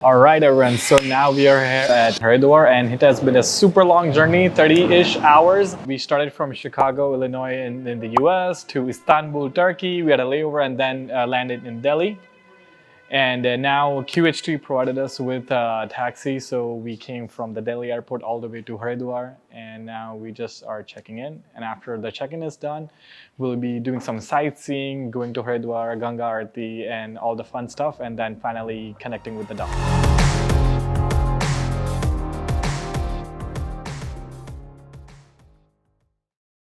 All right, everyone. So now we are here at Haridwar, and it has been a super long journey, 30-ish hours. We started from Chicago, Illinois, in the US to Istanbul, Turkey. We had a layover and then landed in Delhi. And now QHT provided us with a taxi, so we came from the Delhi airport all the way to Haridwar, and now we just are checking in. And after the check-in is done, we'll be doing some sightseeing, going to Haridwar, Ganga Aarti, and all the fun stuff, and then finally connecting with the doctor.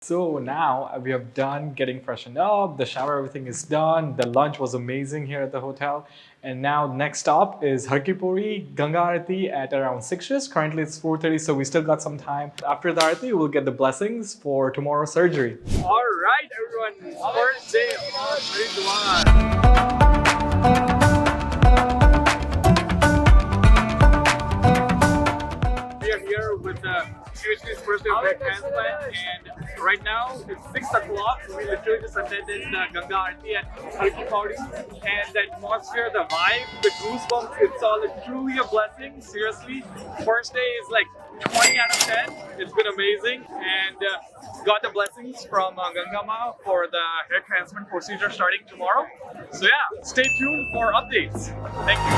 So now we have done getting freshened up, the shower, everything is done. The lunch was amazing here at the hotel. And now next stop is Har Ki Pauri, Ganga Aarti at around 6ish. Currently it's 4:30, so we still got some time. After the Aarti, we'll get the blessings for tomorrow's surgery. All right, everyone. First day of Haridwar. We are here with the QHT's first day of hair transplant, and right now it's 6 o'clock. We literally just attended Ganga Aarti at Har Ki Pauri, and the atmosphere, the vibe, the goosebumps, it's all truly a blessing. Seriously, first day is like 20 out of 10. It's been amazing, and got the blessings from Ganga Ma for the hair transplant procedure starting tomorrow. So yeah, stay tuned for updates. Thank you.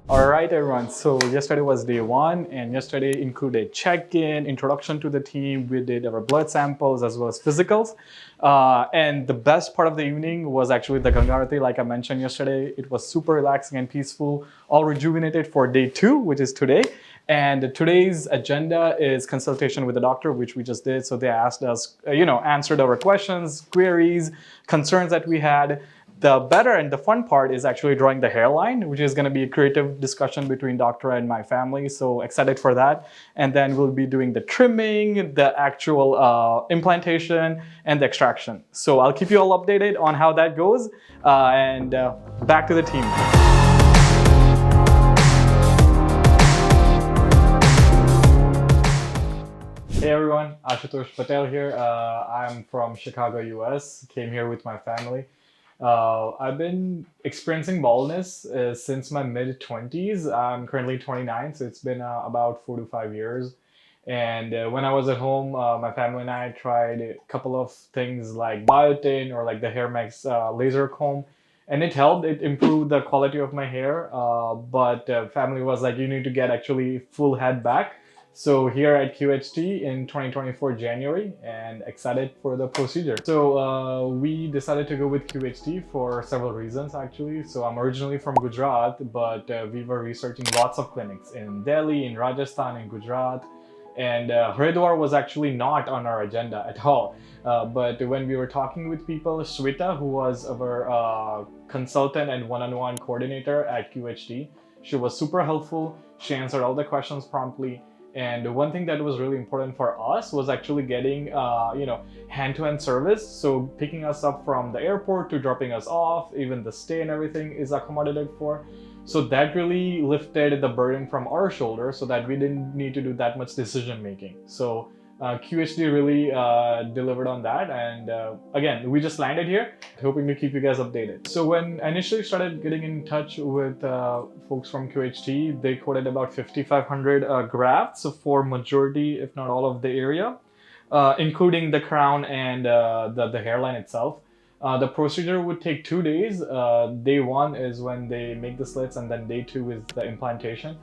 All right, everyone. So yesterday was day one, and yesterday included check-in, introduction to the team. We did our blood samples as well as physicals. And the best part of the evening was actually the Ganga Aarti. Like I mentioned yesterday, it was super relaxing and peaceful, all rejuvenated for day two, which is today. And today's agenda is consultation with the doctor, which we just did. So they asked us, answered our questions, queries, concerns that we had. The better and the fun part is actually drawing the hairline, which is going to be a creative discussion between doctor and my family. So excited for that. And then we'll be doing the trimming, the actual implantation, and the extraction. So I'll keep you all updated on how that goes. And back to the team. Hey everyone, Ashutosh Patel here. I'm from Chicago, US. Came here with my family. I've been experiencing baldness since my mid-20s. I'm currently 29, so it's been about 4 to 5 years. And when I was at home, my family and I tried a couple of things like biotin or like the Hair Max laser comb, and it helped. It improved the quality of my hair, but family was like, you need to get actually full head back. So here at QHT in 2024 January, and excited for the procedure. So we decided to go with QHT for several reasons actually. So I'm originally from Gujarat, but we were researching lots of clinics in Delhi, in Rajasthan, in Gujarat. And Haridwar was actually not on our agenda at all. But when we were talking with people, Shweta, who was our consultant and one-on-one coordinator at QHT, she was super helpful. She answered all the questions promptly. And one thing that was really important for us was actually getting, hand-to-hand service. So picking us up from the airport to dropping us off, even the stay and everything is accommodated for. So that really lifted the burden from our shoulders so that we didn't need to do that much decision making. So QHD really delivered on that, and again, we just landed here, hoping to keep you guys updated. So when I initially started getting in touch with folks from QHT, they quoted about 5,500 grafts for majority, if not all of the area, including the crown and the hairline itself. The procedure would take 2 days. Day one is when they make the slits, and then day two is the implantation.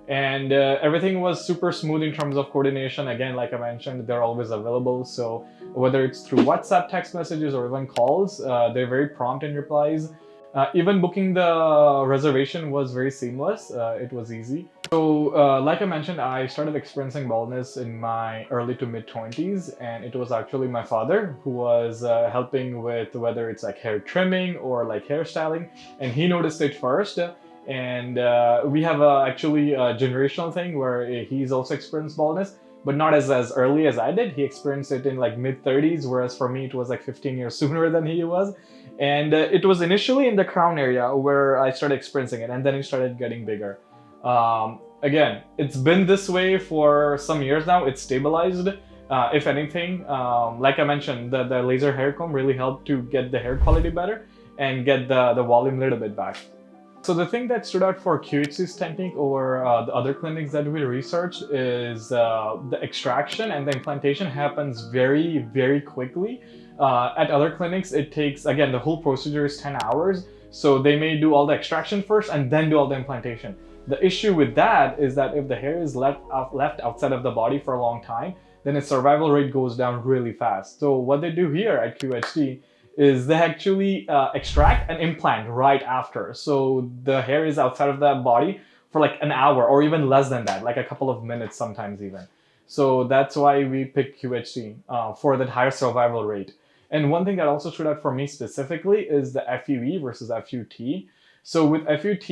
And everything was super smooth in terms of coordination. Again, like I mentioned, they're always available. So whether it's through WhatsApp text messages or even calls, they're very prompt in replies. Even booking the reservation was very seamless. It was easy. So like I mentioned, I started experiencing baldness in my early to mid 20s, and it was actually my father who was helping with whether it's like hair trimming or like hairstyling, and he noticed it first. And we have actually a generational thing where he's also experienced baldness, but not as early as I did. He experienced it in like mid 30s, whereas for me it was like 15 years sooner than he was. And it was initially in the crown area where I started experiencing it, and then it started getting bigger. Again, it's been this way for some years now. It's stabilized. If anything, like I mentioned, the laser hair comb really helped to get the hair quality better and get the volume a little bit back. So the thing that stood out for QHC's technique over the other clinics that we researched is the extraction and the implantation happens very, very quickly. At other clinics, it takes, again, the whole procedure is 10 hours. So they may do all the extraction first and then do all the implantation. The issue with that is that if the hair is left outside of the body for a long time, then its survival rate goes down really fast. So what they do here at QHC is they actually extract and implant right after. So the hair is outside of that body for like an hour or even less than that, like a couple of minutes sometimes even. So that's why we picked QHC for that higher survival rate. And one thing that also stood out for me specifically is the FUE versus FUT. So with FUT,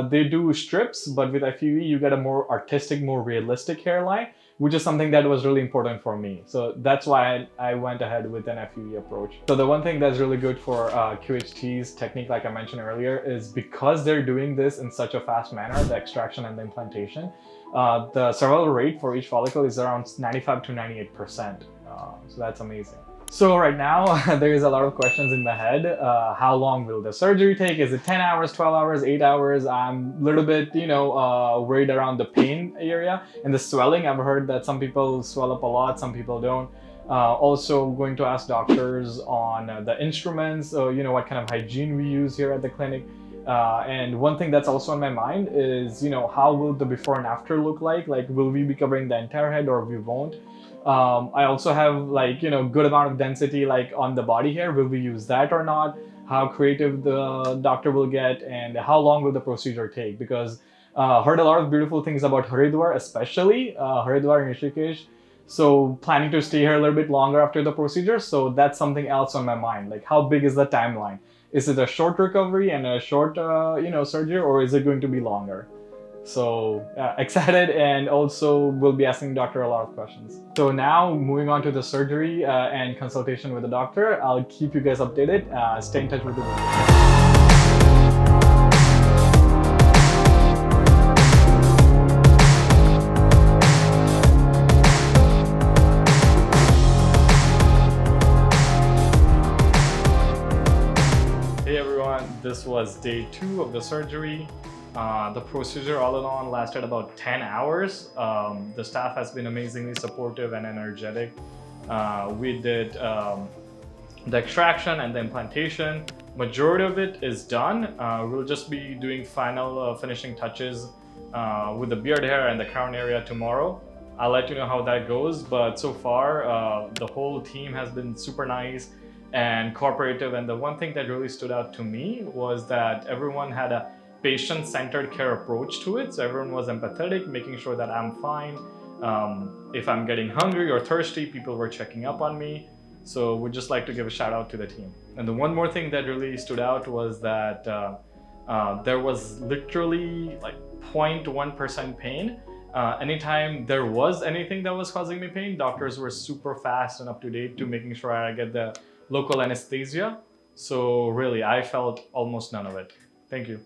they do strips, but with FUE, you get a more artistic, more realistic hairline, which is something that was really important for me. So that's why I went ahead with an FUE approach. So the one thing that's really good for QHC's technique, like I mentioned earlier, is because they're doing this in such a fast manner, the extraction and the implantation, the survival rate for each follicle is around 95 to 98%. So that's amazing. So right now, there is a lot of questions in my head. How long will the surgery take? Is it 10 hours, 12 hours, 8 hours? I'm a little bit, worried around the pain area and the swelling. I've heard that some people swell up a lot, some people don't. Also going to ask doctors on the instruments, what kind of hygiene we use here at the clinic. And one thing that's also on my mind is, how will the before and after look like? Like, will we be covering the entire head or we won't? I also have good amount of density like on the body hair. Will we use that or not? How creative the doctor will get and how long will the procedure take? Because heard a lot of beautiful things about Haridwar, especially Haridwar and Rishikesh. So planning to stay here a little bit longer after the procedure. So that's something else on my mind. Like, how big is the timeline? Is it a short recovery and a short surgery, or is it going to be longer? So excited, and also we'll be asking the doctor a lot of questions. So now moving on to the surgery and consultation with the doctor, I'll keep you guys updated. Stay in touch with the video. This was day 2 of the surgery. The procedure all in all lasted about 10 hours. The staff has been amazingly supportive and energetic. We did the extraction and the implantation. Majority of it is done. We'll just be doing final finishing touches with the beard hair and the crown area tomorrow. I'll let you know how that goes, but so far the whole team has been super nice and cooperative, and the one thing that really stood out to me was that everyone had a patient-centered care approach to it. So everyone was empathetic, making sure that I'm fine. If I'm getting hungry or thirsty, people were checking up on me. So we'd just like to give a shout out to the team. And the one more thing that really stood out was that there was literally like 0.1% pain. Anytime there was anything that was causing me pain, doctors were super fast and up to date to making sure I get the local anesthesia. So really, I felt almost none of it. Thank you.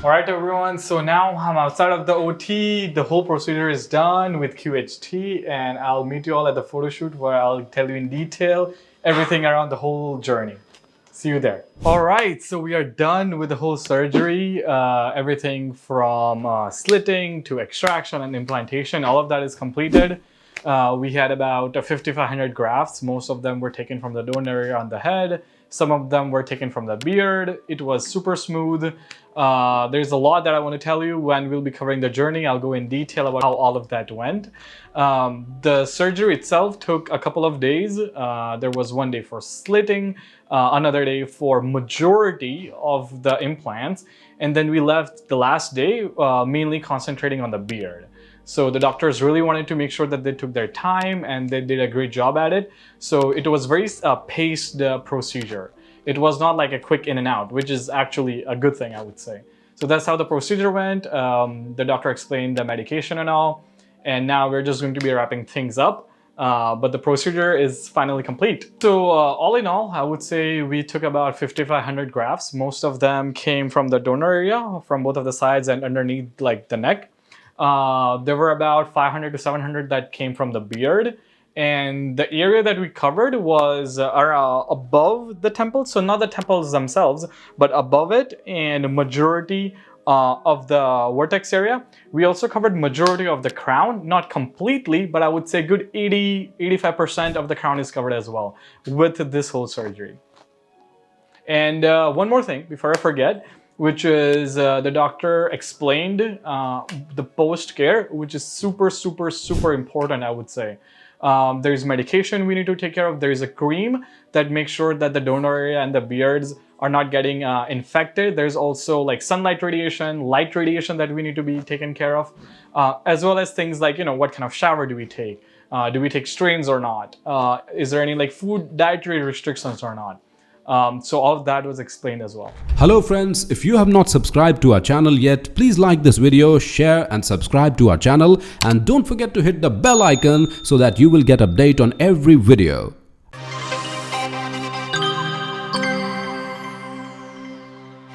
All right, everyone. So now I'm outside of the OT. The whole procedure is done with QHT, and I'll meet you all at the photo shoot where I'll tell you in detail everything around the whole journey. See you there. All right, so we are done with the whole surgery. Everything from slitting to extraction and implantation, all of that is completed. We had about 5,500 grafts. Most of them were taken from the donor area on the head. Some of them were taken from the beard. It was super smooth. There's a lot that I want to tell you when we'll be covering the journey. I'll go in detail about how all of that went. The surgery itself took a couple of days. There was one day for slitting, another day for majority of the implants, and then we left the last day mainly concentrating on the beard. So the doctors really wanted to make sure that they took their time, and they did a great job at it. So it was very paced procedure. It was not like a quick in and out, which is actually a good thing, I would say. So that's how the procedure went. The doctor explained the medication and all. And now we're just going to be wrapping things up. but the procedure is finally complete. So all in all, I would say we took about 5,500 grafts. Most of them came from the donor area, from both of the sides and underneath like the neck. There were about 500 to 700 that came from the beard. And the area that we covered was above the temple, so not the temples themselves, but above it, and majority of the vertex area. We also covered majority of the crown, not completely, but I would say good 80-85% of the crown is covered as well with this whole surgery. And one more thing before I forget, which is the doctor explained the post care, which is super important, I would say. There's medication we need to take care of. There's a cream that makes sure that the donor area and the beards are not getting infected. There's also like sunlight radiation, light radiation that we need to be taken care of, as well as things like, what kind of shower do we take? Do we take strains or not? Is there any like food dietary restrictions or not? So all of that was explained as well. Hello friends, if you have not subscribed to our channel yet, please like this video, share and subscribe to our channel, and don't forget to hit the bell icon so that you will get update on every video.